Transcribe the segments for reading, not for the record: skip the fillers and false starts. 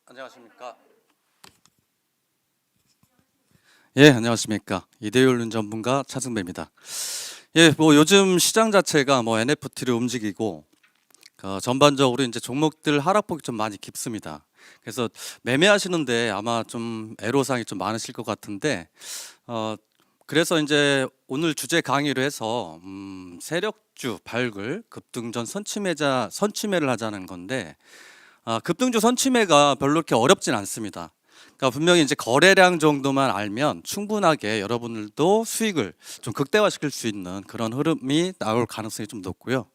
안녕하십니까. 예, 안녕하십니까. 이데올륜 전문가 차승배입니다. 예, 뭐 요즘 시장 자체가 뭐 NFT를 움직이고 전반적으로 이제 종목들 하락폭이 좀 많이 깊습니다. 그래서 매매하시는데 아마 좀 애로사항이 좀 많으실 것 같은데 어 그래서 이제 오늘 주제 강의로 해서 세력주 발굴 급등전 선취매를 하자는 건데 급등주 선취매가 별로 그렇게 어렵진 않습니다. 그러니까 분명히 이제 거래량 정도만 알면 충분하게 여러분들도 수익을 좀 극대화시킬 수 있는 그런 흐름이 나올 가능성이 좀 높고요.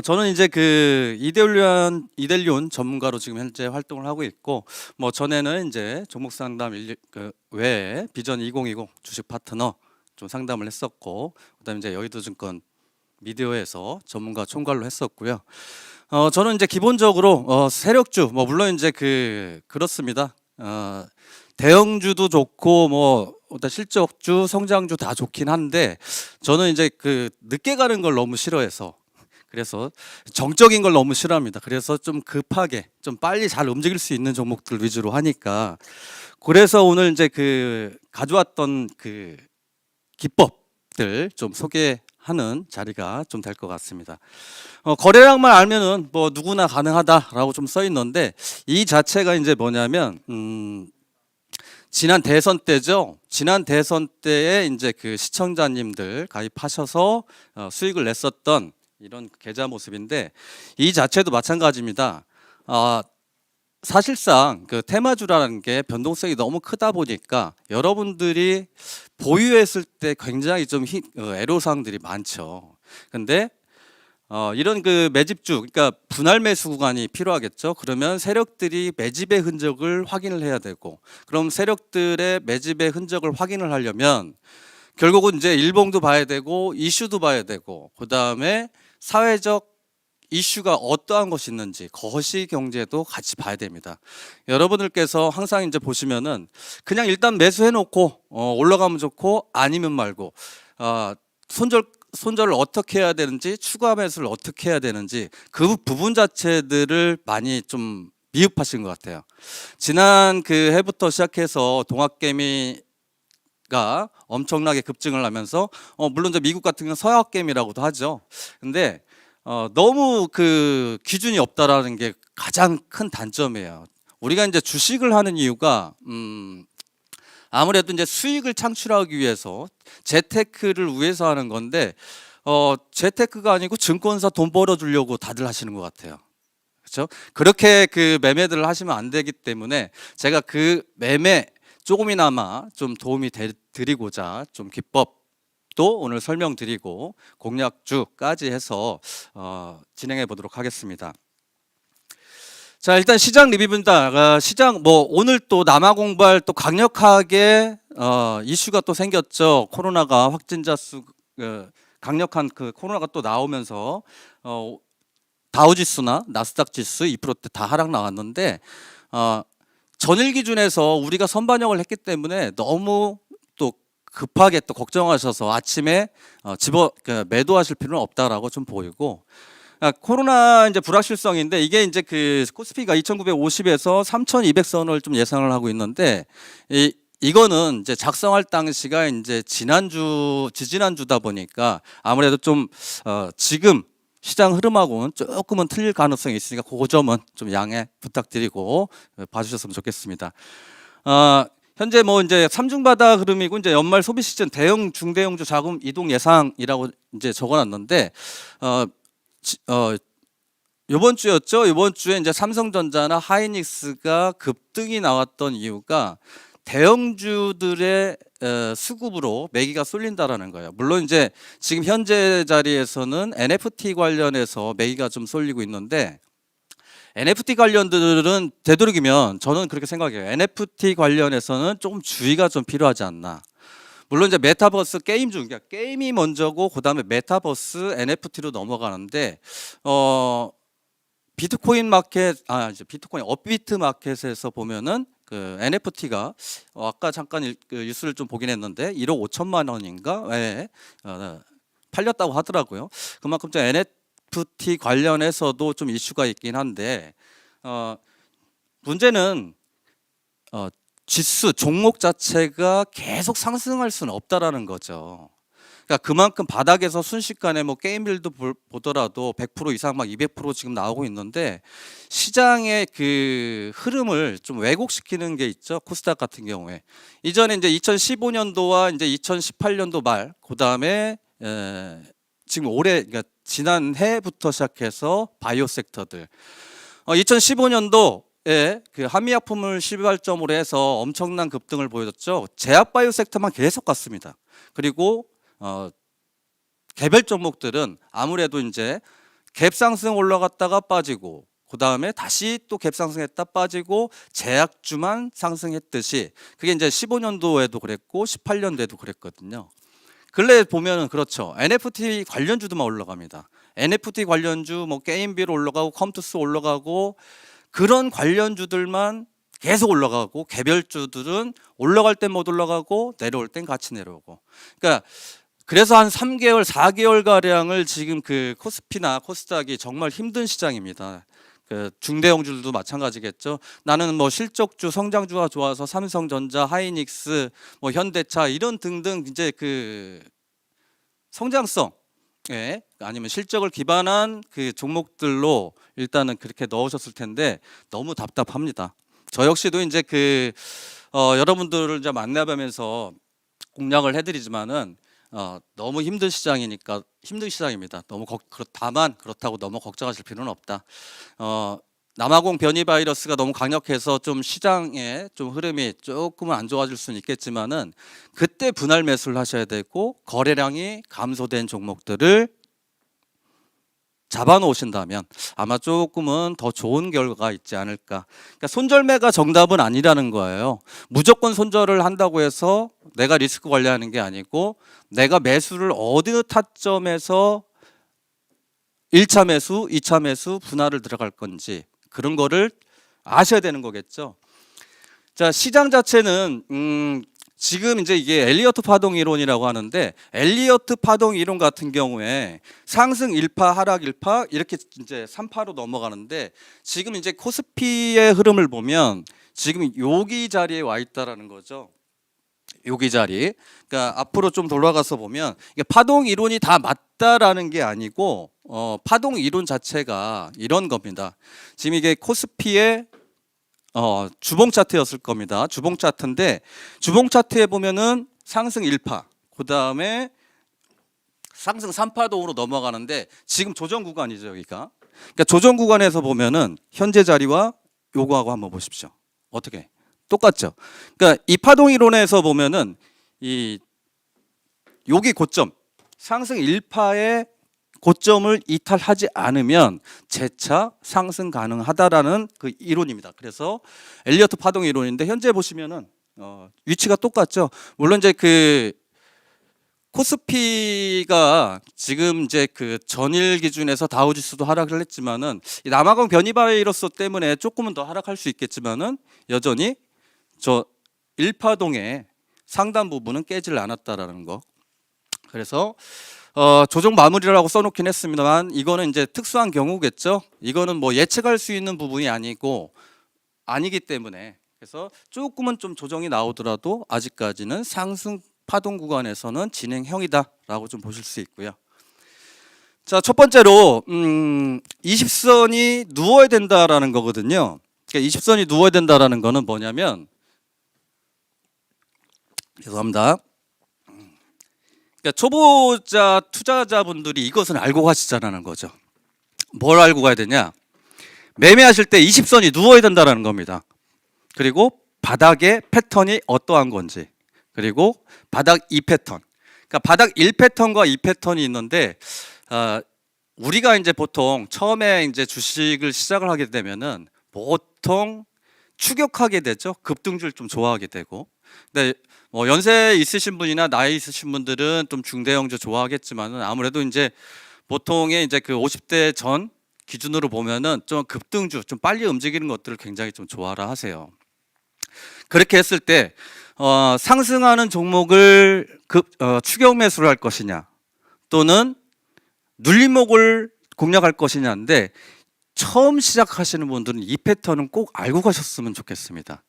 저는 이제 그 이델리온 전문가로 지금 현재 활동을 하고 있고, 뭐 전에는 이제 종목 상담 외에 비전 2020 주식 파트너 좀 상담을 했었고, 그다음에 이제 여의도증권 미디어에서 전문가 총괄로 했었고요. 저는 이제 기본적으로 세력주 뭐 물론 이제 그렇습니다. 대형주도 좋고 뭐 일단 실적주, 성장주 다 좋긴 한데 저는 이제 늦게 가는 걸 너무 싫어해서 그래서 정적인 걸 너무 싫어합니다. 그래서 좀 급하게 좀 빨리 잘 움직일 수 있는 종목들 위주로 하니까 그래서 오늘 이제 가져왔던 기법들 좀 소개하는 자리가 좀 될 것 같습니다. 거래량만 알면은 뭐 누구나 가능하다라고 좀 써 있는데 이 자체가 이제 뭐냐면 지난 대선 때죠. 지난 대선 때에 이제 시청자님들 가입하셔서 수익을 냈었던 이런 계좌 모습인데 이 자체도 마찬가지입니다. 사실상 테마주라는 게 변동성이 너무 크다 보니까 여러분들이 보유했을 때 굉장히 좀 애로사항들이 많죠. 근데 이런 매집주, 그러니까 분할 매수 구간이 필요하겠죠. 그러면 세력들이 매집의 흔적을 확인을 해야 되고, 그럼 세력들의 매집의 흔적을 확인을 하려면 결국은 이제 일봉도 봐야 되고, 이슈도 봐야 되고, 그 다음에 사회적 이슈가 어떠한 것이 있는지 거시 경제도 같이 봐야 됩니다. 여러분들께서 항상 이제 보시면은 그냥 일단 매수해 놓고 올라가면 좋고 아니면 말고 손절을 어떻게 해야 되는지 추가 매수를 어떻게 해야 되는지 그 부분 자체들을 많이 좀 미흡하신 것 같아요. 지난 해부터 시작해서 동학개미가 엄청나게 급증을 하면서 물론 이제 미국 같은 경우는 서학개미라고도 하죠. 근데 너무 기준이 없다라는 게 가장 큰 단점이에요. 우리가 이제 주식을 하는 이유가 아무래도 이제 수익을 창출하기 위해서 재테크를 위해서 하는 건데 재테크가 아니고 증권사 돈 벌어주려고 다들 하시는 것 같아요. 그렇죠? 그렇게 매매들을 하시면 안 되기 때문에 제가 매매 조금이나마 좀 도움이 드리고자 좀 기법 또 오늘 설명드리고 공략주까지 해서 진행해 보도록 하겠습니다. 자, 일단 시장 리뷰입니다. 시장 뭐 오늘 또 남아공발 또 강력하게 이슈가 또 생겼죠. 코로나가 확진자 수 강력한 코로나가 또 나오면서 다우지수나 나스닥 지수 2%대 다 하락 나왔는데 전일 기준에서 우리가 선반영을 했기 때문에 너무 또 급하게 또 걱정하셔서 아침에 매도하실 필요는 없다라고 좀 보이고 코로나 이제 불확실성인데 이게 이제 코스피가 2,950에서 3,200선을 좀 예상을 하고 있는데 이거는 이제 작성할 당시가 이제 지지난주다 보니까 아무래도 좀 지금 시장 흐름하고는 조금은 틀릴 가능성이 있으니까 그 점은 좀 양해 부탁드리고 봐주셨으면 좋겠습니다. 현재 뭐 이제 삼중바다 흐름이고 이제 연말 소비 시즌 대형 중대형주 자금 이동 예상이라고 이제 적어놨는데 이번 주였죠. 이번 주에 이제 삼성전자나 하이닉스가 급등이 나왔던 이유가 대형주들의 수급으로 매기가 쏠린다라는 거예요. 물론 이제 지금 현재 자리에서는 NFT 관련해서 매기가 좀 쏠리고 있는데 NFT 관련들은 되도록이면 저는 그렇게 생각해요. NFT 관련해서는 조금 주의가 좀 필요하지 않나. 물론 이제 메타버스 그러니까 게임이 먼저고 그다음에 메타버스 NFT로 넘어가는데 비트코인 마켓 이제 비트코인 업비트 마켓에서 보면은 NFT가 아까 잠깐 뉴스를 좀 보긴 했는데 1억 5천만 원인가 팔렸다고 하더라고요. 그만큼 좀 NFT 관련해서도 좀 이슈가 있긴 한데 문제는 지수 종목 자체가 계속 상승할 수는 없다라는 거죠. 그러니까 그만큼 바닥에서 순식간에 뭐 게임빌드 보더라도 100% 이상 막 200% 지금 나오고 있는데 시장의 그 흐름을 좀 왜곡시키는 게 있죠. 코스닥 같은 경우에 이전에 이제 2015년도와 이제 2018년도 말 그다음에 지금 올해 그러니까 지난 해부터 시작해서 바이오 섹터들 2015년도에 그 한미약품을 시발점으로 해서 엄청난 급등을 보여줬죠. 제약 바이오 섹터만 계속 갔습니다. 그리고 개별 종목들은 아무래도 이제 갭 상승 올라갔다가 빠지고 그 다음에 다시 또 갭 상승했다 빠지고 제약주만 상승했듯이 그게 이제 15년도에도 그랬고 18년도에도 그랬거든요. 근래 보면은 그렇죠. NFT 관련주도만 올라갑니다. NFT 관련주 뭐 게임비로 올라가고 컴투스 올라가고 그런 관련주들만 계속 올라가고 개별주들은 올라갈 땐 못 올라가고 내려올 땐 같이 내려오고. 그러니까 그래서 한 3개월, 4개월 가량을 지금 그 코스피나 코스닥이 정말 힘든 시장입니다. 그 중대형주들도 마찬가지겠죠. 나는 뭐 실적주, 성장주가 좋아서 삼성전자, 하이닉스, 뭐 현대차 이런 등등 이제 그 성장성, 예, 아니면 실적을 기반한 그 종목들로 일단은 그렇게 넣으셨을 텐데 너무 답답합니다. 저 역시도 이제 그 여러분들을 이제 만나뵈면서 공략을 해드리지만은 너무 힘든 시장이니까 힘든 시장입니다. 너무 다만 그렇다고 너무 걱정하실 필요는 없다. 남아공 변이 바이러스가 너무 강력해서 좀 시장의 좀 흐름이 조금은 안 좋아질 수는 있겠지만은 그때 분할 매수를 하셔야 되고 거래량이 감소된 종목들을 잡아 놓으신다면 아마 조금은 더 좋은 결과가 있지 않을까. 그러니까 손절매가 정답은 아니라는 거예요. 무조건 손절을 한다고 해서 내가 리스크 관리하는 게 아니고 내가 매수를 어느 타점에서 1차 매수, 2차 매수 분할을 들어갈 건지 그런 거를 아셔야 되는 거겠죠. 자, 시장 자체는 지금 이제 이게 엘리어트 파동 이론이라고 하는데 엘리어트 파동 이론 같은 경우에 상승 1파, 하락 1파 이렇게 이제 3파로 넘어가는데 지금 이제 코스피의 흐름을 보면 지금 여기 자리에 와 있다라는 거죠. 여기 자리. 그러니까 앞으로 좀 돌아가서 보면 이게 파동 이론이 다 맞다라는 게 아니고 파동 이론 자체가 이런 겁니다. 지금 이게 코스피의 주봉 차트였을 겁니다. 주봉 차트인데 주봉 차트에 보면은 상승 1파, 그 다음에 상승 3파동으로 넘어가는데 지금 조정 구간이죠 여기가. 그러니까 조정 구간에서 보면은 현재 자리와 요거하고 한번 보십시오. 어떻게? 똑같죠. 그러니까 이 파동 이론에서 보면은 여기 고점 상승 1파의 고점을 이탈하지 않으면 재차 상승 가능하다라는 그 이론입니다. 그래서 엘리어트 파동 이론인데 현재 보시면은 위치가 똑같죠. 물론 이제 그 코스피가 지금 이제 그 전일 기준에서 다우지수도 하락을 했지만은 이 남아공 변이 바이러스 때문에 조금은 더 하락할 수 있겠지만은 여전히 저 1파동의 상단 부분은 깨질 않았다라는 거. 그래서 조정 마무리라고 써놓긴 했습니다만 이거는 이제 특수한 경우겠죠. 이거는 뭐 예측할 수 있는 부분이 아니기 때문에 그래서 조금은 좀 조정이 나오더라도 아직까지는 상승 파동 구간에서는 진행형이다라고 좀 보실 수 있고요. 자, 첫 번째로 20선이 누워야 된다라는 거거든요. 그러니까 20선이 누워야 된다라는 거는 뭐냐면 죄송합니다. 그러니까 초보자 투자자분들이 이것은 알고 가시자라는 거죠. 뭘 알고 가야 되냐? 매매하실 때 20선이 누워야 된다는 겁니다. 그리고 바닥의 패턴이 어떠한 건지, 그리고 바닥 2패턴. 그러니까 바닥 1패턴과 2패턴이 있는데 우리가 이제 보통 처음에 이제 주식을 시작을 하게 되면은 보통 추격하게 되죠. 급등주를 좀 좋아하게 되고. 근데 뭐 연세 있으신 분이나 나이 있으신 분들은 좀 중대형주 좋아하겠지만은 아무래도 이제 보통의 이제 그 50대 전 기준으로 보면은 좀 급등주, 좀 빨리 움직이는 것들을 굉장히 좀 좋아라 하세요. 그렇게 했을 때 상승하는 종목을 추격 매수를 할 것이냐, 또는 눌림목을 공략할 것이냐인데 처음 시작하시는 분들은 이 패턴은 꼭 알고 가셨으면 좋겠습니다.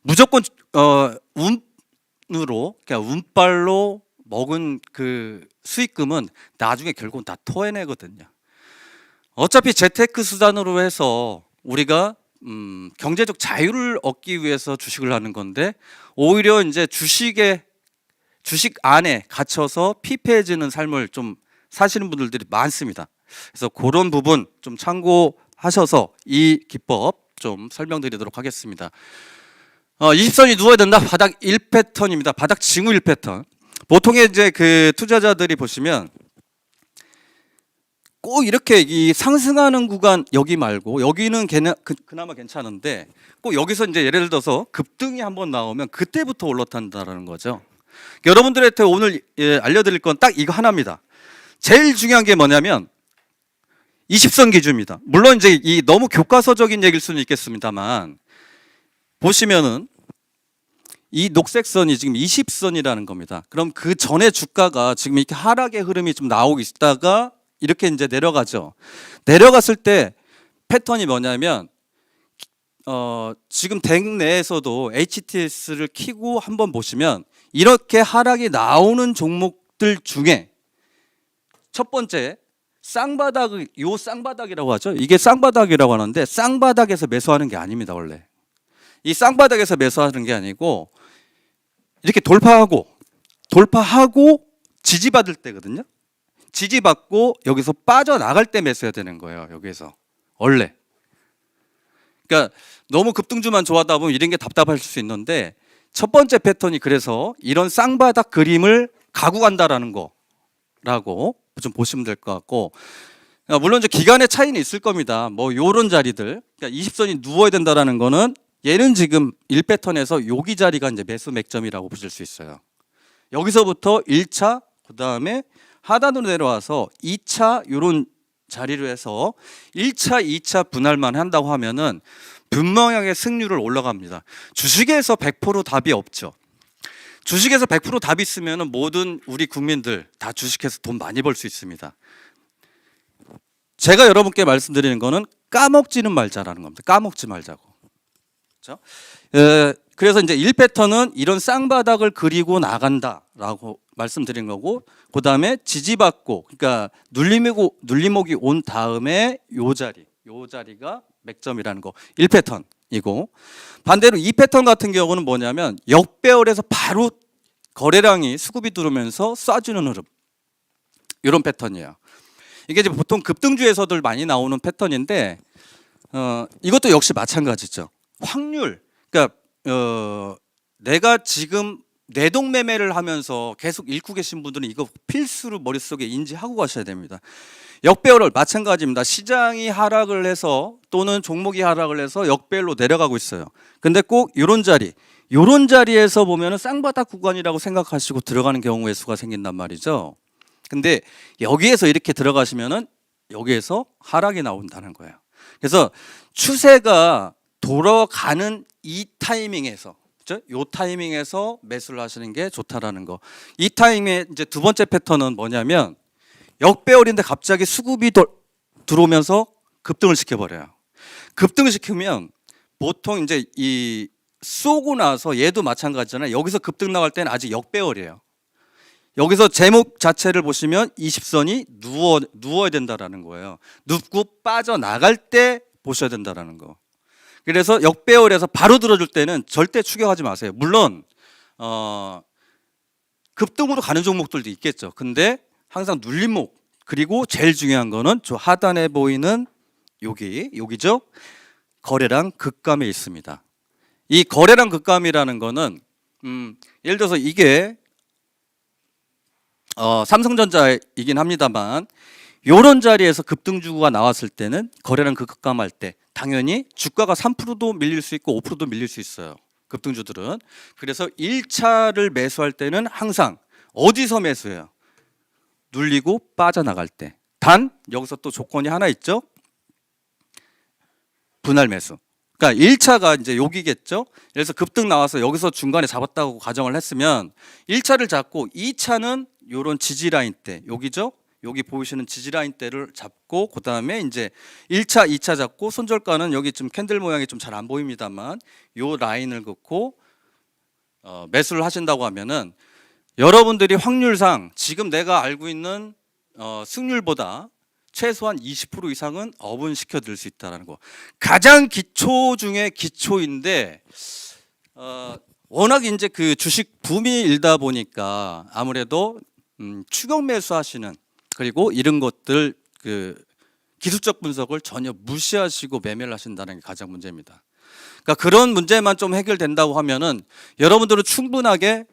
무조건 운으로, 그러니까 운빨로 먹은 그 수익금은 나중에 결국은 다 토해내거든요. 어차피 재테크 수단으로 해서 우리가 경제적 자유를 얻기 위해서 주식을 하는 건데, 오히려 이제 주식 안에 갇혀서 피폐해지는 삶을 좀 사시는 분들이 많습니다. 그래서 그런 부분 좀 참고하셔서 이 기법 좀 설명드리도록 하겠습니다. 20선이 누워야 된다. 바닥 1패턴입니다. 바닥 징후 1패턴. 보통의 이제 그 투자자들이 보시면 꼭 이렇게 이 상승하는 구간 여기 말고, 여기는 그나마 괜찮은데 꼭 여기서 이제 예를 들어서 급등이 한번 나오면 그때부터 올라탄다라는 거죠. 여러분들한테 오늘 알려드릴 건 딱 이거 하나입니다. 제일 중요한 게 뭐냐면 20선 기준입니다. 물론 이제 이 너무 교과서적인 얘기일 수는 있겠습니다만, 보시면은 이 녹색 선이 지금 20선이라는 겁니다. 그럼 그 전에 주가가 지금 이렇게 하락의 흐름이 좀 나오고 있다가 이렇게 이제 내려가죠. 내려갔을 때 패턴이 뭐냐면 지금 덱 내에서도 HTS를 키고 한번 보시면 이렇게 하락이 나오는 종목들 중에 첫 번째 요 쌍바닥이라고 하죠. 이게 쌍바닥이라고 하는데, 쌍바닥에서 매수하는 게 아닙니다. 원래 이 쌍바닥에서 매수하는 게 아니고 이렇게 돌파하고 지지받을 때거든요. 지지받고 여기서 빠져나갈 때 매수해야 되는 거예요. 여기에서 원래. 그러니까 너무 급등주만 좋아하다 보면 이런 게 답답할 수 있는데, 첫 번째 패턴이 그래서 이런 쌍바닥 그림을 가고 간다라는 거라고 좀 보시면 될 것 같고, 물론 이제 기간의 차이는 있을 겁니다. 뭐 요런 자리들, 그러니까 20선이 누워야 된다라는 거는, 얘는 지금 1패턴에서 여기 자리가 이제 매수 맥점이라고 보실 수 있어요. 여기서부터 1차, 그 다음에 하단으로 내려와서 2차 요런 자리로 해서 1차, 2차 분할만 한다고 하면은 분명하게 승률을 올라갑니다. 주식에서 100% 답이 없죠. 주식에서 100% 답이 있으면은 모든 우리 국민들 다 주식해서 돈 많이 벌 수 있습니다. 제가 여러분께 말씀드리는 거는 까먹지는 말자라는 겁니다. 까먹지 말자고. 그렇죠? 그래서 이제 1패턴은 이런 쌍바닥을 그리고 나간다라고 말씀드린 거고, 그 다음에 지지받고, 그러니까 눌림목이 온 다음에 요 자리가 맥점이라는 거 1패턴이고, 반대로 2패턴 같은 경우는 뭐냐면 역배열에서 바로 거래량이 수급이 들어오면서 쏴주는 흐름, 이런 패턴이에요. 이게 이제 보통 급등주에서들 많이 나오는 패턴인데, 이것도 역시 마찬가지죠. 확률, 그러니까 내가 지금 내동매매를 하면서 계속 읽고 계신 분들은 이거 필수로 머릿속에 인지하고 가셔야 됩니다. 역배열을 마찬가지입니다. 시장이 하락을 해서 또는 종목이 하락을 해서 역배열로 내려가고 있어요. 근데 꼭 이런 자리에서 보면은 쌍바닥 구간이라고 생각하시고 들어가는 경우의 수가 생긴단 말이죠. 근데 여기에서 이렇게 들어가시면은 여기에서 하락이 나온다는 거예요. 그래서 추세가 돌아가는 이 타이밍에서, 그렇죠? 요 타이밍에서 매수를 하시는 게 좋다라는 거. 이 타이밍에 이제 두 번째 패턴은 뭐냐면 역배열인데 갑자기 수급이 들어오면서 급등을 시켜버려요. 급등을 시키면 보통 이제 이 쏘고 나서 얘도 마찬가지잖아요. 여기서 급등 나갈 때는 아직 역배열이에요. 여기서 제목 자체를 보시면 20선이 누워야 된다라는 거예요. 눕고 빠져나갈 때 보셔야 된다라는 거. 그래서 역배열에서 바로 들어줄 때는 절대 추격하지 마세요. 물론 급등으로 가는 종목들도 있겠죠. 근데 항상 눌림목, 그리고 제일 중요한 거는 저 하단에 보이는 여기죠. 거래량 급감에 있습니다. 이 거래량 급감이라는 거는 예를 들어서 이게 삼성전자이긴 합니다만, 이런 자리에서 급등주가 나왔을 때는 거래량 급감할 때 당연히 주가가 3%도 밀릴 수 있고 5%도 밀릴 수 있어요. 급등주들은. 그래서 1차를 매수할 때는 항상 어디서 매수해요? 눌리고 빠져나갈 때. 단 여기서 또 조건이 하나 있죠. 분할 매수. 그러니까 1차가 이제 여기겠죠. 그래서 급등 나와서 여기서 중간에 잡았다고 가정을 했으면 1차를 잡고 2차는 요런 지지 라인 때, 여기죠. 여기 보이시는 지지라인대를 잡고 그 다음에 이제 1차, 2차 잡고 손절가는 여기 좀 캔들 모양이 좀 잘 안 보입니다만 요 라인을 긋고 매수를 하신다고 하면은 여러분들이 확률상 지금 내가 알고 있는 승률보다 최소한 20% 이상은 어분시켜 드릴 수 있다는 거. 가장 기초 중에 기초인데 워낙 이제 그 주식 붐이 일다 보니까 아무래도 추격 매수하시는 그리고 이런 것들 그 기술적 분석을 전혀 무시하시고 매매를 하신다는 게 가장 문제입니다. 그러니까 그런 문제만 좀 해결된다고 하면은 여러분들은 충분하게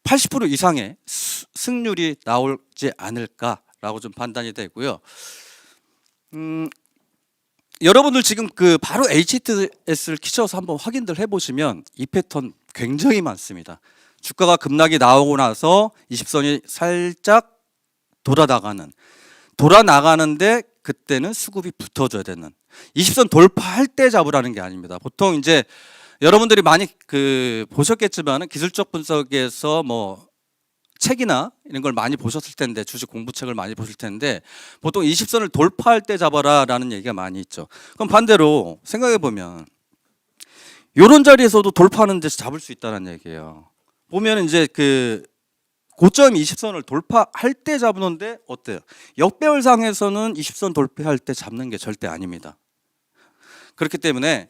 80% 이상의 승률이 나오지 않을까라고 좀 판단이 되고요. 여러분들 지금 그 바로 HTS를 키셔서 한번 확인들 해보시면 이 패턴 굉장히 많습니다. 주가가 급락이 나오고 나서 20선이 살짝 돌아나가는데 그때는 수급이 붙어줘야 되는 20선 돌파할 때 잡으라는 게 아닙니다. 보통 이제 여러분들이 많이 그 보셨겠지만 기술적 분석에서 뭐 책이나 이런 걸 많이 보셨을 텐데 주식 공부책을 많이 보실 텐데 보통 20선을 돌파할 때 잡아라라는 얘기가 많이 있죠. 그럼 반대로 생각해 보면 이런 자리에서도 돌파하는 데서 잡을 수 있다는 얘기예요. 보면 이제 그 고점 20선을 돌파할 때 잡는데 어때요? 역배열상에서는 20선 돌파할 때 잡는 게 절대 아닙니다. 그렇기 때문에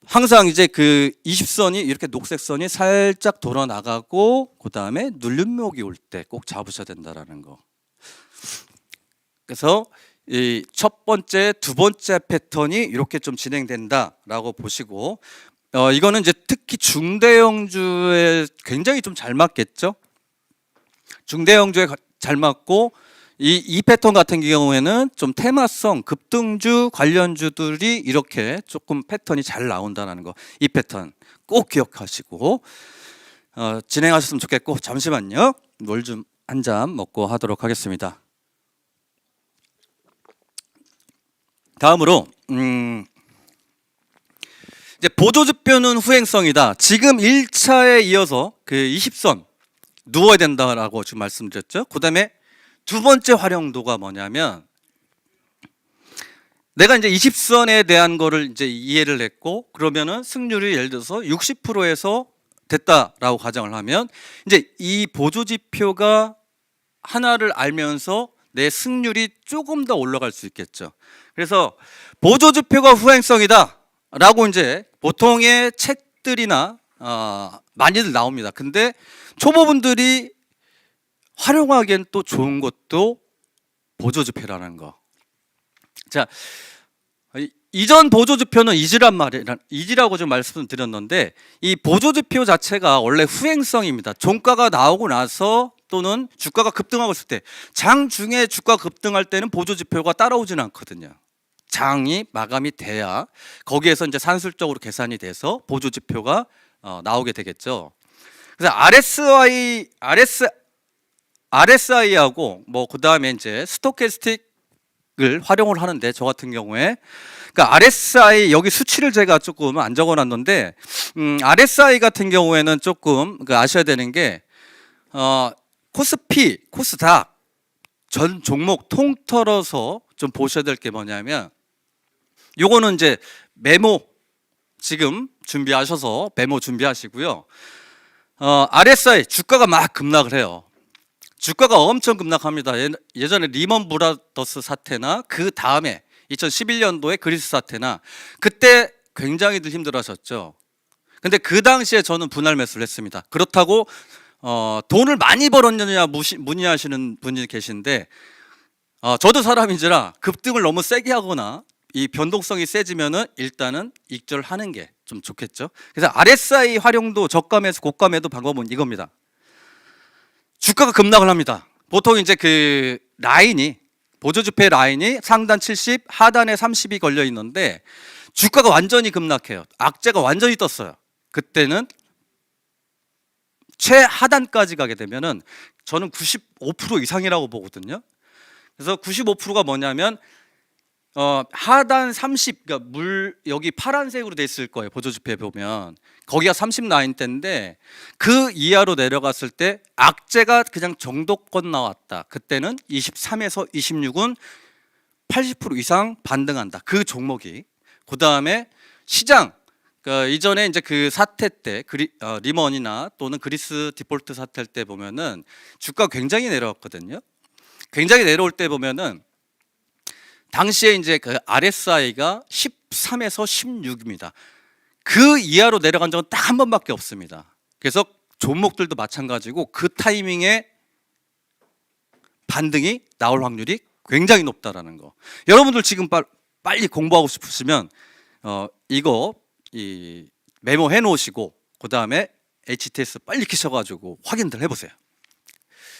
항상 이제 그 20선이 이렇게 녹색 선이 살짝 돌아 나가고 그 다음에 눌림목이 올 때 꼭 잡으셔야 된다라는 거. 그래서 이 첫 번째, 두 번째 패턴이 이렇게 좀 진행된다라고 보시고 이거는 이제 특히 중대형주에 굉장히 좀 잘 맞겠죠. 중대형주에 잘 맞고 이 패턴 같은 경우에는 좀 테마성 급등주 관련주들이 이렇게 조금 패턴이 잘 나온다는 거. 이 패턴 꼭 기억하시고 진행하셨으면 좋겠고 잠시만요. 물 좀 한 잔 먹고 하도록 하겠습니다. 다음으로 이제 보조지표는 후행성이다. 지금 1차에 이어서 그 20선 누워야 된다라고 지금 말씀드렸죠. 그다음에 두 번째 활용도가 뭐냐면 내가 이제 20선에 대한 거를 이제 이해를 했고 그러면은 승률이 예를 들어서 60%에서 됐다라고 가정을 하면 이제 이 보조지표가 하나를 알면서 내 승률이 조금 더 올라갈 수 있겠죠. 그래서 보조지표가 후행성이다라고 이제 보통의 책들이나 많이들 나옵니다. 근데 초보분들이 활용하기엔 또 좋은 것도 보조지표라는 거. 자, 이전 보조지표는 이지라고 좀 말씀드렸는데 이 보조지표 자체가 원래 후행성입니다. 종가가 나오고 나서 또는 주가가 급등하고 있을 때 장중에 주가 급등할 때는 보조지표가 따라오지는 않거든요. 장이 마감이 돼야 거기에서 이제 산술적으로 계산이 돼서 보조지표가 나오게 되겠죠. 그래서 RSI하고 뭐 그다음에 이제 스토캐스틱을 활용을 하는데 저 같은 경우에 그러니까 RSI 여기 수치를 제가 조금 안 적어놨는데 RSI 같은 경우에는 조금 아셔야 되는 게 코스피, 코스닥 전 종목 통틀어서 좀 보셔야 될 게 뭐냐면 요거는 이제 메모 지금 준비하셔서 메모 준비하시고요. RSI 주가가 막 급락을 해요. 주가가 엄청 급락합니다. 예전에 리먼 브라더스 사태나 그 다음에 2011년도에 그리스 사태나 그때 굉장히들 힘들어하셨죠. 근데 그 당시에 저는 분할 매수를 했습니다. 그렇다고 돈을 많이 벌었느냐 문의하시는 분이 계신데 저도 사람인지라 급등을 너무 세게 하거나 이 변동성이 세지면은 일단은 익절하는 게 좀 좋겠죠. 그래서 RSI 활용도 저가매수 고가매도 방법은 이겁니다. 주가가 급락을 합니다. 보통 이제 그 라인이 보조지표 라인이 상단 70, 하단에 30이 걸려 있는데 주가가 완전히 급락해요. 악재가 완전히 떴어요. 그때는 최하단까지 가게 되면은 저는 95% 이상이라고 보거든요. 그래서 95%가 뭐냐면 하단 30, 그러니까 물 여기 파란색으로 돼 있을 거예요. 보조지표에 보면 거기가 30 라인대인데 그 이하로 내려갔을 때 악재가 그냥 정도권 나왔다. 그때는 23에서 26은 80% 이상 반등한다. 그 종목이. 그 다음에 시장. 그러니까 이전에 이제 그 사태 때 리먼이나 또는 그리스 디폴트 사태 때 보면은 주가 굉장히 내려왔거든요. 굉장히 내려올 때 보면은 당시에 이제 그 RSI가 13에서 16입니다. 그 이하로 내려간 적은 딱 한 번밖에 없습니다. 그래서 종목들도 마찬가지고 그 타이밍에 반등이 나올 확률이 굉장히 높다라는 거. 여러분들 지금 빨리 공부하고 싶으시면 이거 메모해 놓으시고 그 다음에 HTS 빨리 키셔가지고 확인들 해보세요.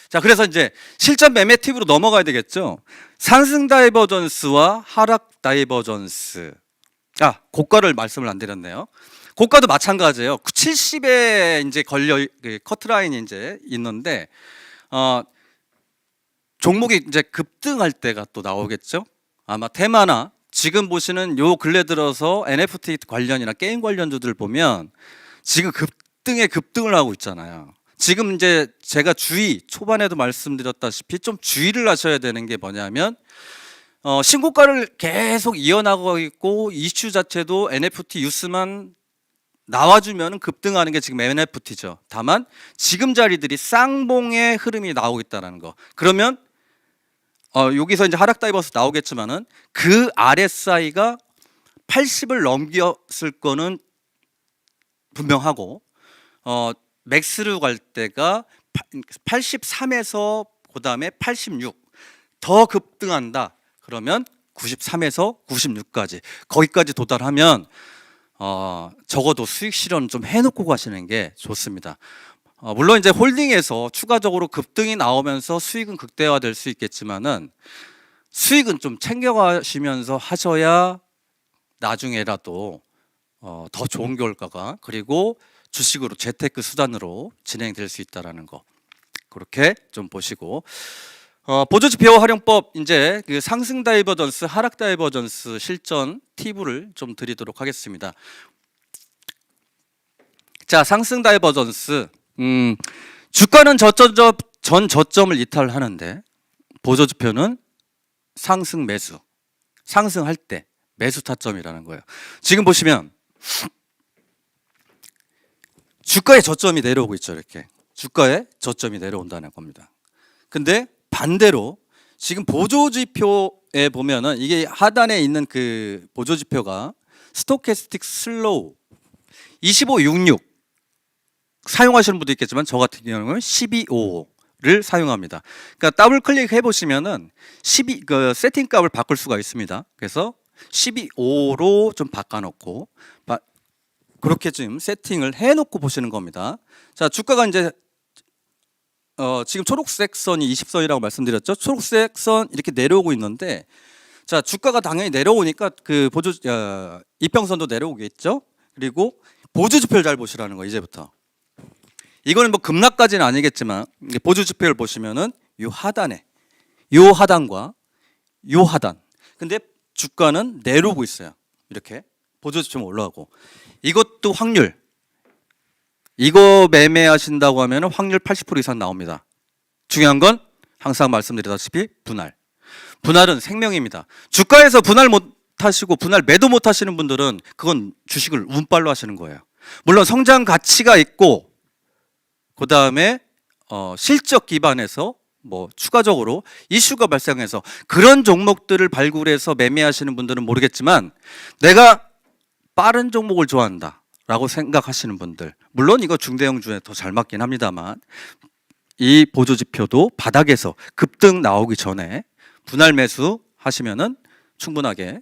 자, 그래서 이제 실전 매매 팁으로 넘어가야 되겠죠. 상승 다이버전스와 하락 다이버전스. 고가를 말씀을 안 드렸네요. 고가도 마찬가지예요. 70에 이제 커트라인이 이제 있는데 종목이 이제 급등할 때가 또 나오겠죠. 아마 테마나 지금 보시는 요 근래 들어서 NFT 관련이나 게임 관련주들 보면 지금 급등을 하고 있잖아요. 지금 이제 제가 초반에도 말씀드렸다시피 좀 주의를 하셔야 되는 게 뭐냐면 신고가를 계속 이어나가고 있고 이슈 자체도 NFT 뉴스만 나와주면 급등하는 게 지금 NFT죠. 다만 지금 자리들이 쌍봉의 흐름이 나오고 있다는 거. 그러면 여기서 이제 하락 다이버스 나오겠지만은 그 RSI가 80을 넘겼을 거는 분명하고 맥스로 갈 때가 83에서 그다음에 86 더 급등한다. 그러면 93에서 96까지 거기까지 도달하면 적어도 수익 실현 좀 해놓고 가시는 게 좋습니다. 물론 이제 홀딩에서 추가적으로 급등이 나오면서 수익은 극대화될 수 있겠지만은 수익은 좀 챙겨가시면서 하셔야 나중에라도 더 좋은 결과가 그리고 주식으로 재테크 수단으로 진행될 수 있다라는 거 그렇게 좀 보시고 보조지표 활용법 이제 그 상승 다이버전스, 하락 다이버전스 실전 팁을 좀 드리도록 하겠습니다. 자, 상승 다이버전스. 주가는 전 저점을 이탈하는데 보조지표는 상승 매수, 상승할 때 매수 타점이라는 거예요. 지금 보시면 주가의 저점이 내려오고 있죠. 이렇게 주가의 저점이 내려온다는 겁니다. 근데 반대로 지금 보조지표에 보면은 이게 하단에 있는 그 보조지표가 스토캐스틱 슬로우 2566 사용하시는 분도 있겠지만 저 같은 경우는 1255를 사용합니다. 그러니까 더블 클릭해 보시면은 그 세팅 값을 바꿀 수가 있습니다. 그래서 1255로 좀 바꿔놓고 그렇게 지금 세팅을 해놓고 보시는 겁니다. 자, 주가가 이제 지금 초록색 선이 20선이라고 말씀드렸죠. 초록색 선 이렇게 내려오고 있는데 자, 주가가 당연히 내려오니까 그 이평선도 내려오겠죠. 그리고 보조지표를 잘 보시라는 거 이제부터. 이거는 뭐 급락까지는 아니겠지만 보조지표를 보시면은 요 하단에 요 하단과 요 하단. 근데 주가는 내려오고 있어요. 이렇게 보조지표는 올라가고 이것도 확률. 이거 매매하신다고 하면 확률 80% 이상 나옵니다. 중요한 건 항상 말씀드렸다시피 분할. 분할은 생명입니다. 주가에서 분할 못 하시고 분할 매도 못 하시는 분들은 그건 주식을 운빨로 하시는 거예요. 물론 성장 가치가 있고 그 다음에 실적 기반에서 뭐 추가적으로 이슈가 발생해서 그런 종목들을 발굴해서 매매하시는 분들은 모르겠지만 내가 빠른 종목을 좋아한다 라고 생각하시는 분들 물론 이거 중대형주에 더 잘 맞긴 합니다만 이 보조지표도 바닥에서 급등 나오기 전에 분할 매수 하시면은 충분하게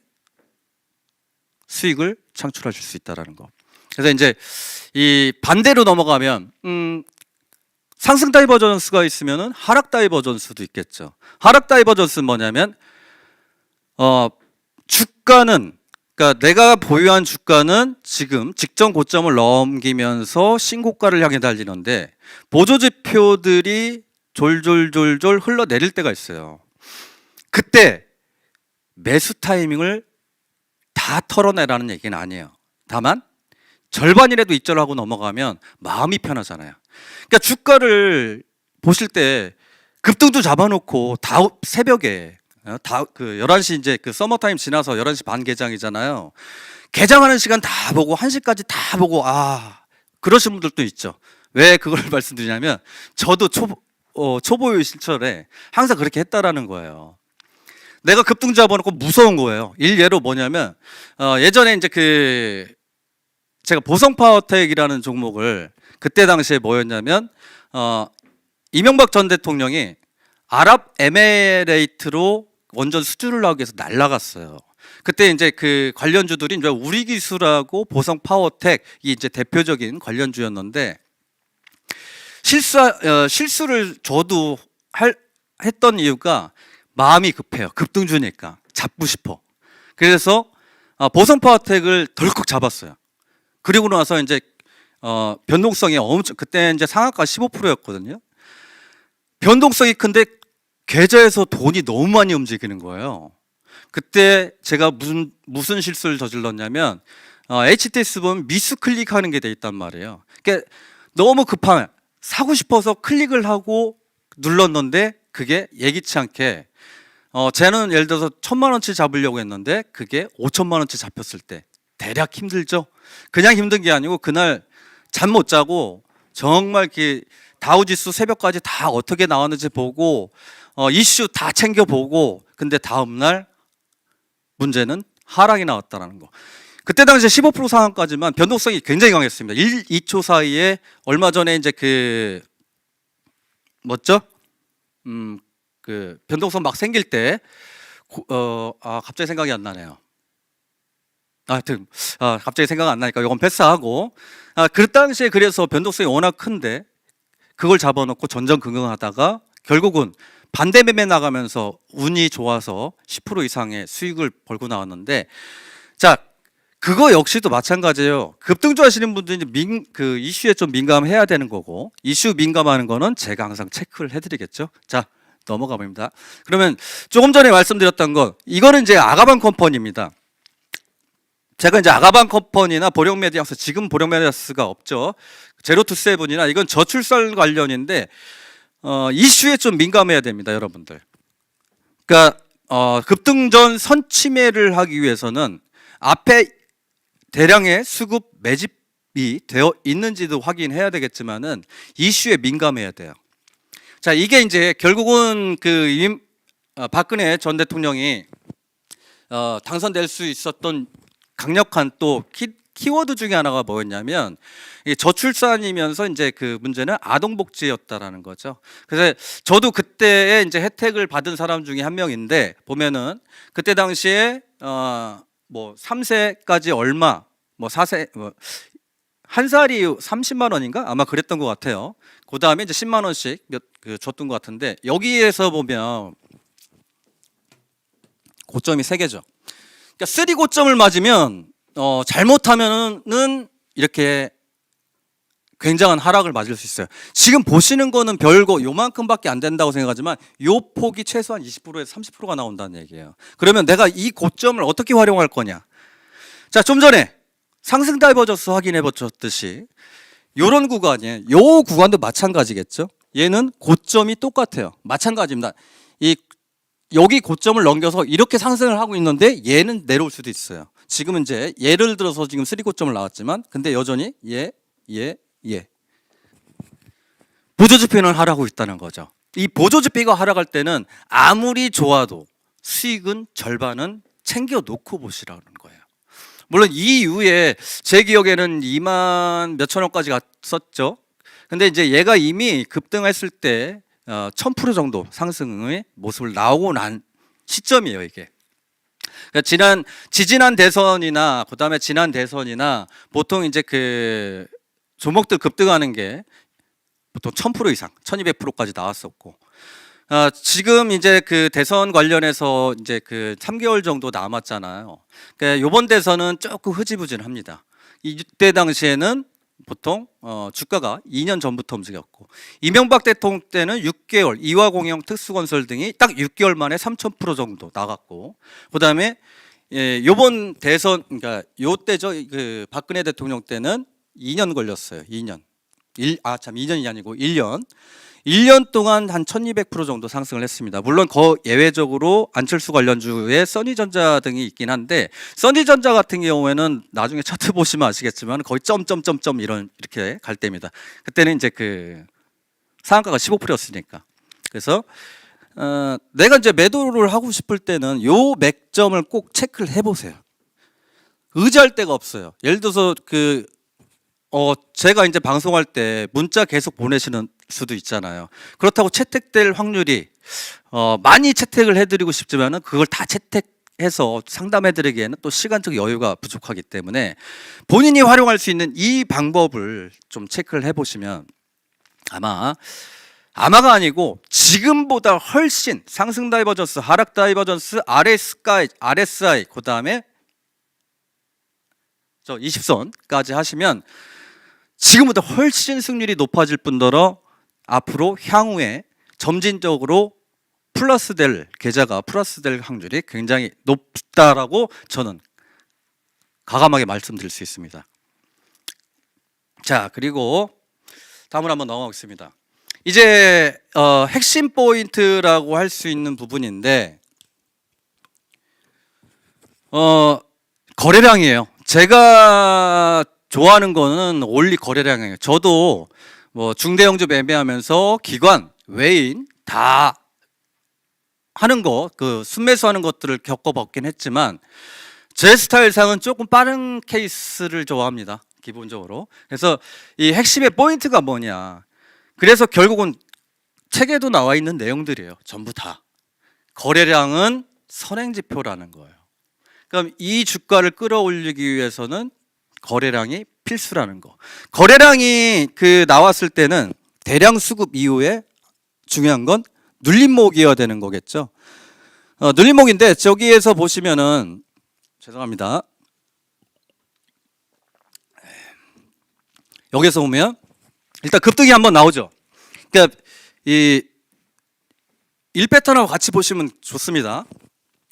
수익을 창출하실 수 있다는 거. 그래서 이제 이 반대로 넘어가면 상승 다이버전스가 있으면은 하락 다이버전스도 있겠죠. 하락 다이버전스는 뭐냐면 주가는 그러니까 내가 보유한 주가는 지금 직전 고점을 넘기면서 신고가를 향해 달리는데 보조지표들이 졸졸졸졸 흘러내릴 때가 있어요. 그때 매수 타이밍을 다 털어내라는 얘기는 아니에요. 다만 절반이라도 익절하고 넘어가면 마음이 편하잖아요. 그러니까 주가를 보실 때 급등도 잡아놓고 새벽에 그 11시 이제 그 서머타임 지나서 11시 반 개장이잖아요. 개장하는 시간 다 보고 1시까지 다 보고 그러신 분들도 있죠. 왜 그걸 말씀드리냐면 저도 초보의 실철에 항상 그렇게 했다라는 거예요. 내가 급등 잡아놓고 무서운 거예요. 일예로 뭐냐면 예전에 이제 제가 보성파워텍이라는 종목을 그때 당시에 뭐였냐면 이명박 전 대통령이 아랍에미레이트로 원전 수주를 하기 위해서 날아갔어요. 그때 이제 그 관련주들이 이제 우리기술하고 보성파워텍이 이제 대표적인 관련주였는데 실수를 저도 했던 이유가 마음이 급해요. 급등주니까 잡고 싶어. 그래서 보성파워텍을 덜컥 잡았어요. 그리고 나서 이제 변동성이 엄청, 그때 이제 상한가 15%였거든요. 변동성이 큰데 계좌에서 돈이 너무 많이 움직이는 거예요. 그때 제가 무슨 실수를 저질렀냐면 HTS 보면 미스클릭하는 게 돼 있단 말이에요. 그러니까 너무 급하면 사고 싶어서 클릭을 하고 눌렀는데 그게 예기치 않게 쟤는 예를 들어서 1,000만 원치 잡으려고 했는데 그게 5천만 원치 잡혔을 때 대략 힘들죠. 그냥 힘든 게 아니고 그날 잠 못 자고 정말 이렇게 다우지수 새벽까지 다 어떻게 나왔는지 보고 이슈 다 챙겨보고, 근데 다음날 문제는 하락이 나왔다는 거. 그때 당시에 15% 상한까지만 변동성이 굉장히 강했습니다. 1, 2초 사이에 얼마 전에 이제 그 변동성 막 생길 때 갑자기 생각이 안 나네요. 갑자기 생각 안 나니까 이건 패스하고, 그 당시에 그래서 변동성이 워낙 큰데 그걸 잡아놓고 전전긍긍하다가 결국은 반대 매매 나가면서 운이 좋아서 10% 이상의 수익을 벌고 나왔는데, 자, 그거 역시도 마찬가지예요. 급등주 하시는 분들이 그 이슈에 좀 민감해야 되는 거고, 이슈 민감하는 거는 제가 항상 체크를 해드리겠죠. 자, 넘어가 봅니다. 그러면 조금 전에 말씀드렸던 거, 이거는 이제 아가방 컴퍼니입니다. 제가 이제 아가방 컴퍼니나 보령메디아스, 지금 보령메디아스가 없죠. 제로투세븐이나 이건 저출산 관련인데 이슈에 좀 민감해야 됩니다, 여러분들. 그러니까 급등 전 선침해를 하기 위해서는 앞에 대량의 수급 매집이 되어 있는지도 확인해야 되겠지만은 이슈에 민감해야 돼요. 자, 이게 이제 결국은 박근혜 전 대통령이 당선될 수 있었던 강력한 또 키워드 중에 하나가 뭐였냐면 저출산이면서 이제 그 문제는 아동복지였다라는 거죠. 그래서 저도 그때에 이제 혜택을 받은 사람 중에 한 명인데, 보면은 그때 당시에 뭐 3세까지 얼마, 뭐 4세 한 살이 30만 원인가 아마 그랬던 것 같아요. 그 다음에 이제 10만 원씩 줬던 것 같은데, 여기에서 보면 고점이 3개죠. 그러니까 3 고점을 맞으면 잘못하면은 이렇게 굉장한 하락을 맞을 수 있어요. 지금 보시는 거는 별거 요만큼밖에 안 된다고 생각하지만 요 폭이 최소한 20%에서 30%가 나온다는 얘기예요. 그러면 내가 이 고점을 어떻게 활용할 거냐? 자, 좀 전에 상승 다이버전스 확인해 보셨듯이 요런 구간이에요. 요 구간도 마찬가지겠죠. 얘는 고점이 똑같아요. 마찬가지입니다. 여기 고점을 넘겨서 이렇게 상승을 하고 있는데 얘는 내려올 수도 있어요. 지금은 이제 예를 들어서 지금 3 고점을 나왔지만, 근데 여전히 보조지표는 하락하고 있다는 거죠. 이 보조지표가 하락할 때는 아무리 좋아도 수익은 절반은 챙겨 놓고 보시라는 거예요. 물론 이 이후에 제 기억에는 2만 몇천 원까지 갔었죠. 근데 이제 얘가 이미 급등했을 때 1000% 정도 상승의 모습을 나오고 난 시점이에요, 이게. 그러니까 지지난 대선이나 그다음에 지난 대선이나 보통 이제 그 종목들 급등하는 게 보통 1000% 이상, 1200%까지 나왔었고, 지금 이제 그 대선 관련해서 이제 그 3개월 정도 남았잖아요. 그러니까 이번 대선은 조금 흐지부진합니다. 이때 당시에는 보통 주가가 2년 전부터 움직였고, 이명박 대통령 때는 6개월, 이화공영, 특수건설 등이 딱 6개월 만에 3,000% 정도 나갔고, 그다음에 요번 대선, 그러니까 요 때죠. 그 박근혜 대통령 때는 2년 걸렸어요. 2년. 2년이 아니고 1년. 1년 동안 한 1200% 정도 상승을 했습니다. 물론 예외적으로 안철수 관련주에 써니전자 등이 있긴 한데, 써니전자 같은 경우에는 나중에 차트 보시면 아시겠지만 거의 점점점점 이렇게 갈 때입니다. 그때는 이제 그 상한가가 15%였으니까. 그래서 내가 이제 매도를 하고 싶을 때는 요 맥점을 꼭 체크를 해보세요. 의지할 데가 없어요. 예를 들어서 제가 이제 방송할 때 문자 계속 보내시는 수도 있잖아요. 그렇다고 채택될 확률이 많이 채택을 해드리고 싶지만은 그걸 다 채택해서 상담해드리기에는 또 시간적 여유가 부족하기 때문에 본인이 활용할 수 있는 이 방법을 좀 체크를 해보시면 아마가 아니고 지금보다 훨씬 상승 다이버전스, 하락 다이버전스, RSI, 그 다음에 20선까지 하시면 지금보다 훨씬 승률이 높아질 뿐더러 앞으로 향후에 점진적으로 계좌가 플러스 될 확률이 굉장히 높다라고 저는 과감하게 말씀드릴 수 있습니다. 자, 그리고 다음으로 한번 넘어가겠습니다. 이제 핵심 포인트라고 할 수 있는 부분인데 거래량이에요. 제가 좋아하는 거는 올리 거래량이에요. 저도 뭐 중대형주 매매하면서 기관, 외인 다 하는 거, 순매수하는 것들을 겪어봤긴 했지만 제 스타일상은 조금 빠른 케이스를 좋아합니다. 기본적으로. 그래서 이 핵심의 포인트가 뭐냐. 그래서 결국은 책에도 나와 있는 내용들이에요. 전부 다. 거래량은 선행지표라는 거예요. 그럼 이 주가를 끌어올리기 위해서는 거래량이 필수라는 거. 거래량이 나왔을 때는 대량 수급 이후에 중요한 건 눌림목이어야 되는 거겠죠. 눌림목인데 저기에서 보시면은 죄송합니다. 여기서 보면 일단 급등이 한번 나오죠. 그러니까 이 1패턴하고 같이 보시면 좋습니다.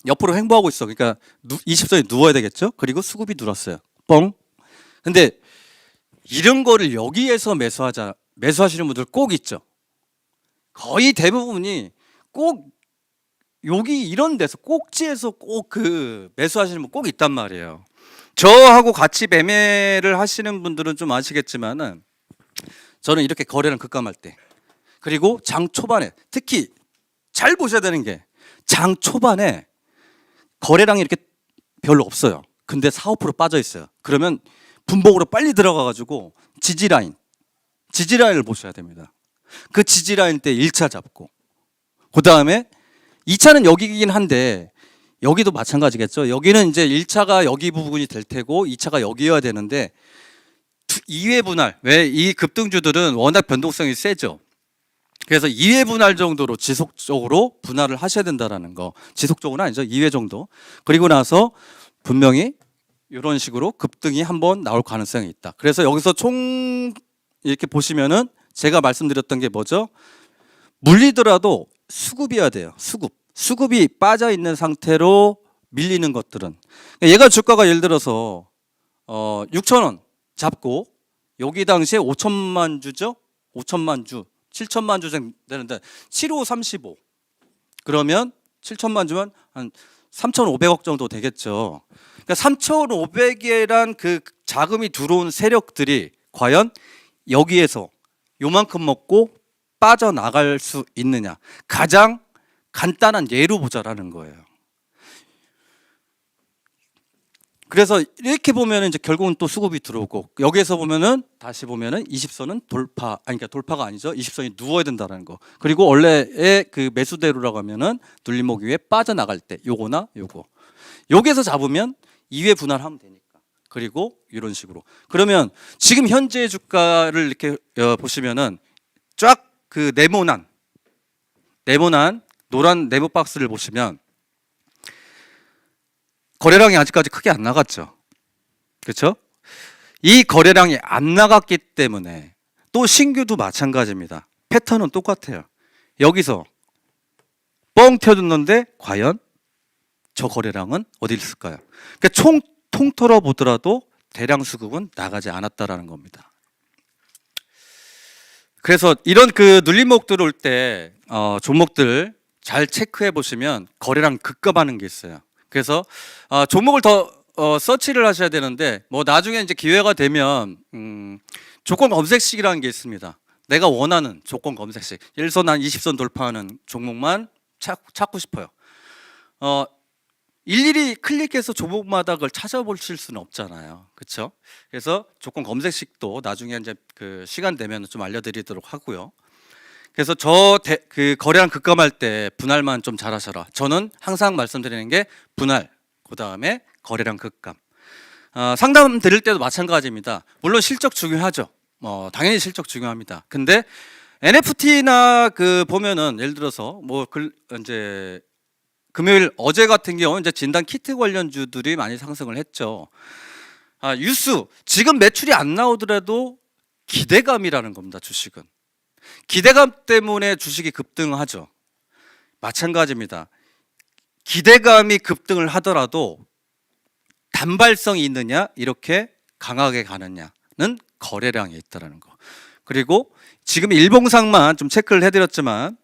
옆으로 횡보하고 있어. 그러니까 20선이 누워야 되겠죠. 그리고 수급이 눌었어요. 뻥. 근데 이런 거를 여기에서 매수하시는 분들 꼭 있죠. 거의 대부분이 꼭 여기 이런 데서 꼭지에서 꼭 매수하시는 분 꼭 있단 말이에요. 저하고 같이 매매를 하시는 분들은 좀 아시겠지만은 저는 이렇게 거래를 급감할 때, 그리고 장 초반에 특히 잘 보셔야 되는 게 장 초반에 거래량이 이렇게 별로 없어요. 근데 4~5% 빠져 있어요. 그러면 분봉으로 빨리 들어가가지고 지지라인을 보셔야 됩니다. 그 지지라인 때 1차 잡고, 그 다음에 2차는 여기긴 한데 여기도 마찬가지겠죠. 여기는 이제 1차가 여기 부분이 될 테고 2차가 여기여야 되는데 2회 분할, 왜 이 급등주들은 워낙 변동성이 세죠. 그래서 2회 분할 정도로 지속적으로 분할을 하셔야 된다는 거. 지속적으로는 아니죠. 2회 정도. 그리고 나서 분명히 이런 식으로 급등이 한번 나올 가능성이 있다. 그래서 여기서 총 이렇게 보시면은 제가 말씀드렸던 게 뭐죠? 물리더라도 수급이어야 돼요. 수급이 빠져 있는 상태로 밀리는 것들은, 얘가 주가가 예를 들어서 6,000원 잡고 여기 당시에 5천만 주죠. 5천만 주, 7천만 주 되는데 7,535 그러면 7천만 주면 한 3,500억 정도 되겠죠. 그러니까 3,500개란 그 자금이 들어온 세력들이 과연 여기에서 요만큼 먹고 빠져나갈 수 있느냐. 가장 간단한 예로 보자라는 거예요. 그래서 이렇게 보면 이제 결국은 또 수급이 들어오고, 여기에서 보면은 다시 보면은 20선은 그러니까 돌파가 아니죠. 20선이 누워야 된다는 거. 그리고 원래의 그 매수대로라고 하면은 눌림목 위에 빠져나갈 때 요거나 요거. 여기에서 잡으면 2회 분할하면 되니까. 그리고 이런 식으로. 그러면 지금 현재 주가를 이렇게 보시면은 쫙 그 네모난 노란 네모 박스를 보시면 거래량이 아직까지 크게 안 나갔죠. 그렇죠? 이 거래량이 안 나갔기 때문에 또 신규도 마찬가지입니다. 패턴은 똑같아요. 여기서 뻥 튀어줬는데 과연 저 거래량은 어디 있을까요? 그러니까 통틀어 보더라도 대량 수급은 나가지 않았다라는 겁니다. 그래서 이런 그 눌림목 들어올 때 종목들 잘 체크해 보시면 거래량 급감하는 게 있어요. 그래서 종목을 더 서치를 하셔야 되는데 뭐 나중에 이제 기회가 되면 조건 검색식이라는 게 있습니다. 내가 원하는 조건 검색식. 예를 들어서 난 20선 돌파하는 종목만 찾고 싶어요. 일일이 클릭해서 종목마다 그걸 찾아보실 수는 없잖아요. 그렇죠? 그래서 조건 검색식도 나중에 이제 그 시간 되면 좀 알려드리도록 하고요. 그래서 그 거래량 급감할 때 분할만 좀 잘하셔라. 저는 항상 말씀드리는 게 분할, 그 다음에 거래량 급감. 상담 드릴 때도 마찬가지입니다. 물론 실적 중요하죠. 당연히 실적 중요합니다. 근데 NFT나 그 보면은 예를 들어서 이제 금요일 어제 같은 경우는 이제 진단 키트 관련주들이 많이 상승을 했죠. 뉴스 지금 매출이 안 나오더라도 기대감이라는 겁니다. 주식은 기대감 때문에 주식이 급등하죠. 마찬가지입니다. 기대감이 급등을 하더라도 단발성이 있느냐 이렇게 강하게 가느냐는 거래량에 있다라는 거. 그리고 지금 일봉상만 좀 체크를 해드렸지만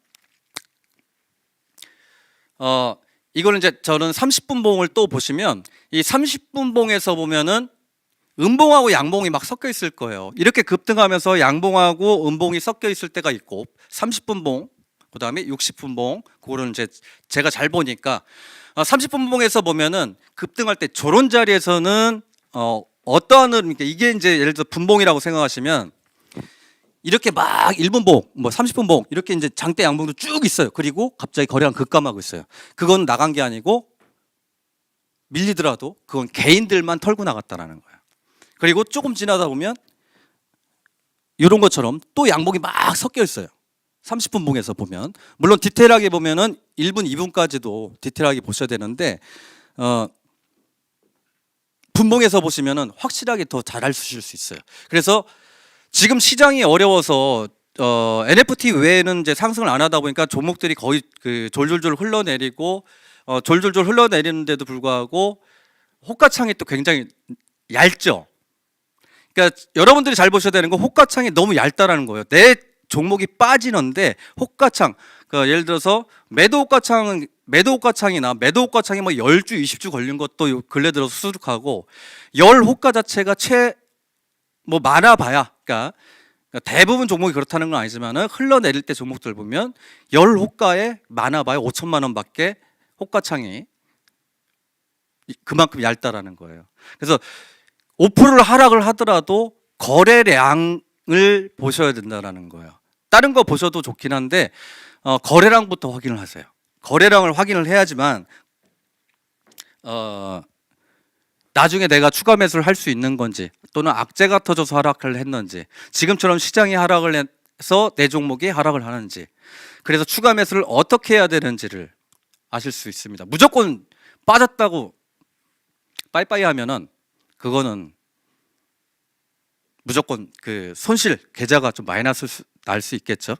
이거는 이제 저는 30분 봉을 또 보시면 이 30분 봉에서 보면은 음봉하고 양봉이 막 섞여 있을 거예요. 이렇게 급등하면서 양봉하고 음봉이 섞여 있을 때가 있고 30분 봉, 그다음에 60분 봉, 그거는 이제 제가 잘 보니까 30분 봉에서 보면은 급등할 때 저런 자리에서는 어떠한 그러니까 이게 이제 예를 들어 분봉이라고 생각하시면 이렇게 막 1분 봉, 뭐 30분 봉 이렇게 이제 장대 양봉도 쭉 있어요. 그리고 갑자기 거래량 급감하고 있어요. 그건 나간 게 아니고 밀리더라도 그건 개인들만 털고 나갔다라는 거예요. 그리고 조금 지나다 보면 이런 것처럼 또 양봉이 막 섞여 있어요. 30분 봉에서 보면 물론 디테일하게 보면은 1분, 2분까지도 디테일하게 보셔야 되는데 분봉에서 보시면은 확실하게 더 잘 알 수 있어요. 그래서 지금 시장이 어려워서 NFT 외에는 이제 상승을 안 하다 보니까 종목들이 거의 그 졸졸졸 흘러내리고 졸졸졸 흘러내리는데도 불구하고 호가창이 또 굉장히 얇죠. 그러니까 여러분들이 잘 보셔야 되는 건 호가창이 너무 얇다라는 거예요. 내 종목이 빠지는데 호가창, 그러니까 예를 들어서 매도 호가창이나 매도 호가창이 뭐 10주, 20주 걸린 것도 근래 들어서 수두룩하고 열 호가 자체가 뭐 많아봐야, 그러니까 대부분 종목이 그렇다는 건 아니지만은 흘러내릴 때 종목들 보면 열 호가에 많아봐야 5천만 원밖에 호가창이 그만큼 얇다라는 거예요. 그래서 5%를 하락을 하더라도 거래량을 보셔야 된다라는 거예요. 다른 거 보셔도 좋긴 한데 거래량부터 확인을 하세요. 거래량을 확인을 해야지만 나중에 내가 추가 매수를 할 수 있는 건지 또는 악재가 터져서 하락을 했는지 지금처럼 시장이 하락을 해서 내 종목이 하락을 하는지 그래서 추가 매수를 어떻게 해야 되는지를 아실 수 있습니다. 무조건 빠졌다고 빠이빠이 하면은 그거는 무조건 그 손실 계좌가 좀 마이너스 날 수 있겠죠.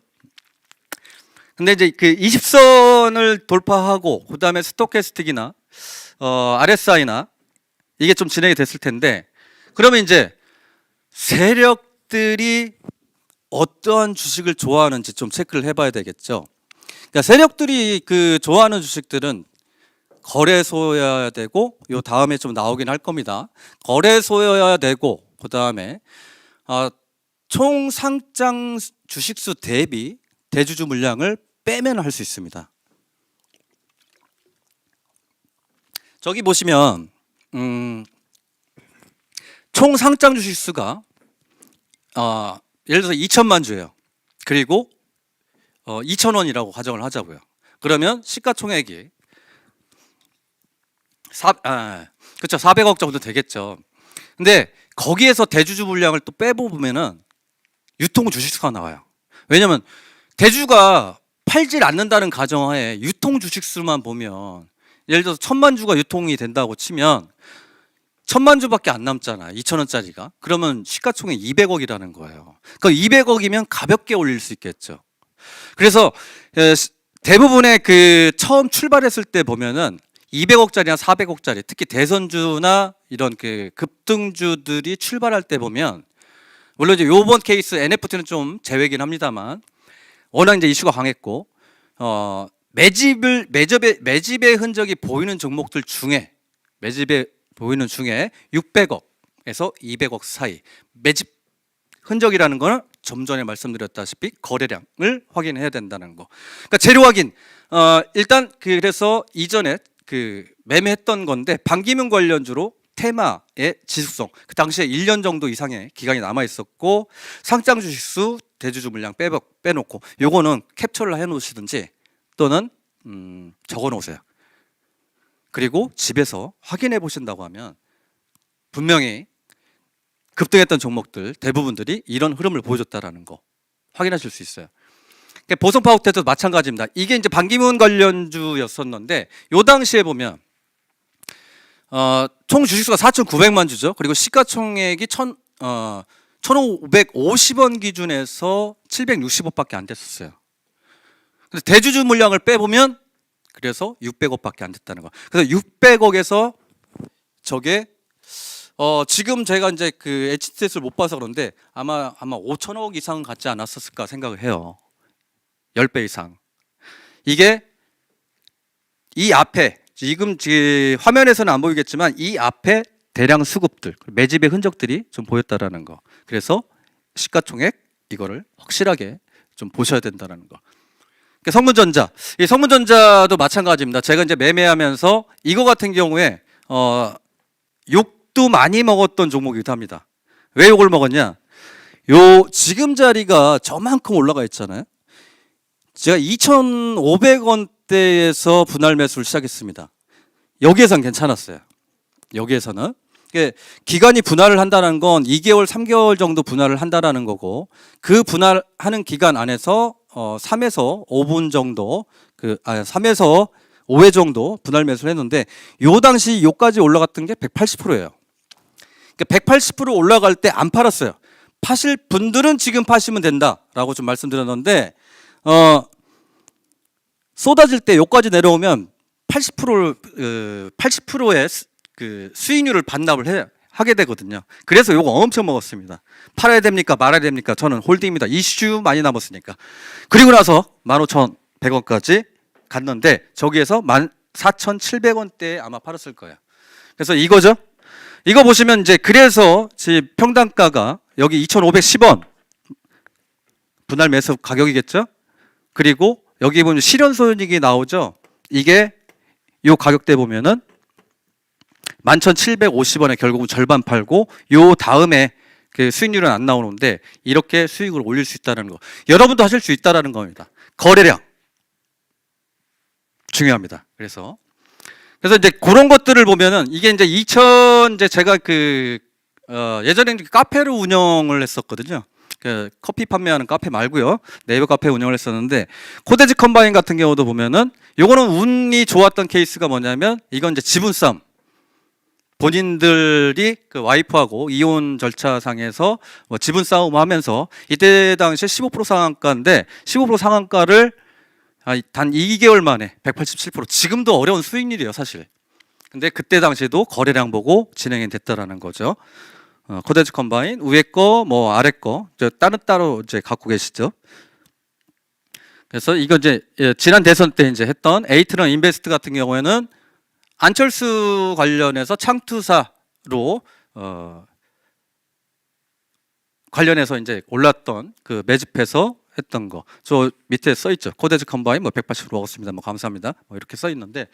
근데 이제 그 20선을 돌파하고 그다음에 스토캐스틱이나 RSI나 이게 좀 진행이 됐을 텐데 그러면 이제 세력들이 어떠한 주식을 좋아하는지 좀 체크를 해봐야 되겠죠. 그러니까 세력들이 그 좋아하는 주식들은 거래소여야 되고 요 다음에 좀 나오긴 할 겁니다. 거래소여야 되고 그 다음에 총 상장 주식수 대비 대주주 물량을 빼면 할 수 있습니다. 저기 보시면 총 상장 주식수가 예를 들어서 2천만 주예요. 그리고 2,000원이라고 가정을 하자고요. 그러면 시가총액이 그렇죠. 400억 정도 되겠죠. 근데 거기에서 대주주 물량을 또 빼보면은 유통 주식수가 나와요. 왜냐면 대주가 팔질 않는다는 가정하에 유통 주식수만 보면 예를 들어서 1,000만 주가 유통이 된다고 치면 천만 주밖에 안 남잖아. 2,000원짜리가. 그러면 시가총액 200억이라는 거예요. 그 200억이면 가볍게 올릴 수 있겠죠. 그래서 대부분의 그 처음 출발했을 때 보면은 200억짜리나 400억짜리, 특히 대선주나 이런 그 급등주들이 출발할 때 보면, 물론 이제 요번 케이스 NFT는 좀 제외긴 합니다만 워낙 이제 이슈가 강했고 매집의 흔적이 보이는 종목들 중에, 매집에 보이는 중에 600억에서 200억 사이 매집 흔적이라는 거는 좀 전에 말씀드렸다시피 거래량을 확인해야 된다는 거. 그러니까 재료 확인. 일단 그래서 이전에 그 매매했던 건데 반기문 관련주로 테마의 지속성. 그 당시에 1년 정도 이상의 기간이 남아 있었고 상장 주식수, 대주주 물량 빼놓고 요거는 캡처를 해 놓으시든지 또는 적어 놓으세요. 그리고 집에서 확인해 보신다고 하면 분명히 급등했던 종목들 대부분들이 이런 흐름을 보여줬다라는 거 확인하실 수 있어요. 보성파워텍도 마찬가지입니다. 이게 이제 반기문 관련주였었는데 요 당시에 보면 총 주식수가 4,900만 주죠. 그리고 시가총액이 1,550원 기준에서 760억밖에 안 됐었어요. 근데 대주주 물량을 빼보면 그래서 600억밖에 안 됐다는 거. 그래서 600억에서 저게 지금 제가 이제 그 HTS를 못 봐서 그런데 아마 5천억 이상 갖지 않았을까 생각을 해요. 10배 이상. 이게 이 앞에 지금 화면에서는 안 보이겠지만 이 앞에 대량 수급들, 매집의 흔적들이 좀 보였다라는 거. 그래서 시가총액 이거를 확실하게 좀 보셔야 된다는 거. 성문전자, 이 성문전자도 마찬가지입니다. 제가 이제 매매하면서 이거 같은 경우에 욕도 많이 먹었던 종목이기도 합니다. 왜 욕을 먹었냐? 요 지금 자리가 저만큼 올라가 있잖아요. 제가 2,500원대에서 분할 매수를 시작했습니다. 여기에선 괜찮았어요. 여기에서는 기간이 분할을 한다는 건 2개월, 3개월 정도 분할을 한다는 거고 그 분할하는 기간 안에서 3에서 5분 정도 3에서 5회 정도 분할 매수를 했는데 요 당시 요까지 올라갔던 게 180%예요. 180% 올라갈 때 안 팔았어요. 파실 분들은 지금 파시면 된다라고 좀 말씀드렸는데 쏟아질 때 요까지 내려오면 80%의 그 수익률을 반납을 하게 되거든요. 그래서 요거 엄청 먹었습니다. 팔아야 됩니까? 말아야 됩니까? 저는 홀딩입니다. 이슈 많이 남았으니까. 그리고 나서 15,100원까지 갔는데 저기에서 14,700원대에 아마 팔았을 거예요. 그래서 이거죠. 이거 보시면 이제 그래서 평당가가 여기 2,510원 분할 매수 가격이겠죠. 그리고 여기 보면 실현손익이 나오죠. 이게 요 가격대 보면은 11,750원에 결국은 절반 팔고 요 다음에 그 수익률은 안 나오는데 이렇게 수익을 올릴 수 있다는 거. 여러분도 하실 수 있다라는 겁니다. 거래량 중요합니다. 그래서 이제 그런 것들을 보면은 이게 이제 이제 제가 예전에 카페를 운영을 했었거든요. 커피 판매하는 카페 말고요. 네이버 카페 운영을 했었는데 코데지 컴바인 같은 경우도 보면은 요거는 운이 좋았던 케이스가 뭐냐면 이건 이제 지분 싸움. 본인들이 그 와이프하고 이혼 절차상에서 지분 싸움 하면서 이때 당시에 15% 상한가인데 15% 상한가를 단 2개월 만에 187%. 지금도 어려운 수익률이에요, 사실. 근데 그때 당시에도 거래량 보고 진행이 됐다라는 거죠. 코데지 컴바인 위에 거 아래 거 따로 이제 갖고 계시죠. 그래서 이거 이제 지난 대선 때 이제 했던 에이트런 인베스트 같은 경우에는 안철수 관련해서 창투사로 관련해서 이제 올랐던 그 매집해서 했던 거. 저 밑에 써 있죠. 코데지 컴바인 180% 먹었습니다. 감사합니다. 이렇게 써 있는데